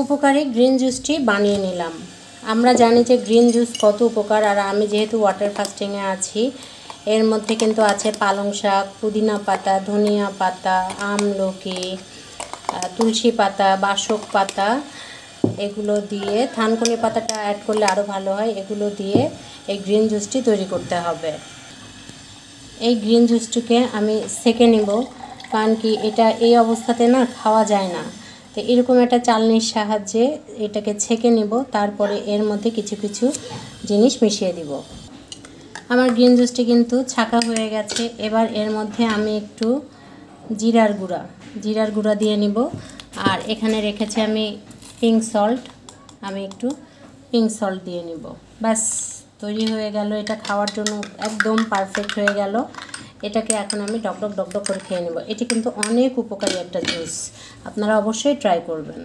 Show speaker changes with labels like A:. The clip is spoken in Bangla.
A: উপকারী গ্রিন জুসটি বানিয়ে নিলাম। আমরা জানি যে গ্রিন জুস কত উপকার, আর আমি যেহেতু ওয়াটার ফাস্টিংয়ে আছি, এর মধ্যে কিন্তু আছে পালং শাক, পুদিনা পাতা, ধনিয়া পাতা, আমলকি, তুলসী পাতা, বাসক পাতা, এগুলো দিয়ে থানকুনি পাতাটা অ্যাড করলে আরও ভালো হয়। এগুলো দিয়ে এই গ্রিন জুসটি তৈরি করতে হবে। এই গ্রিন জুসটিকে আমি সেঁকে নেব, কারণ কি এটা এই অবস্থাতে না খাওয়া যায় না। তো এরকম একটা চালনির সাহায্যে এটাকে ছেঁকে নেব, তারপরে এর মধ্যে কিছু কিছু জিনিস মিশিয়ে দিব। আমার গ্রিন জুসটি কিন্তু ছাঁকা হয়ে গেছে। এবার এর মধ্যে আমি একটু জিরার গুঁড়া দিয়ে নিব। আর এখানে রেখেছি আমি পিঙ্ক সল্ট, আমি একটু পিঙ্ক সল্ট দিয়ে নিব। ব্যাস তৈরি হয়ে গেল। এটা খাওয়ার জন্য একদম পারফেক্ট হয়ে গেল। এটাকে এখন আমি ডক ডক করে খেয়ে নেব। এটি কিন্তু অনেক উপকারী একটা জুস, আপনারা অবশ্যই ট্রাই করবেন।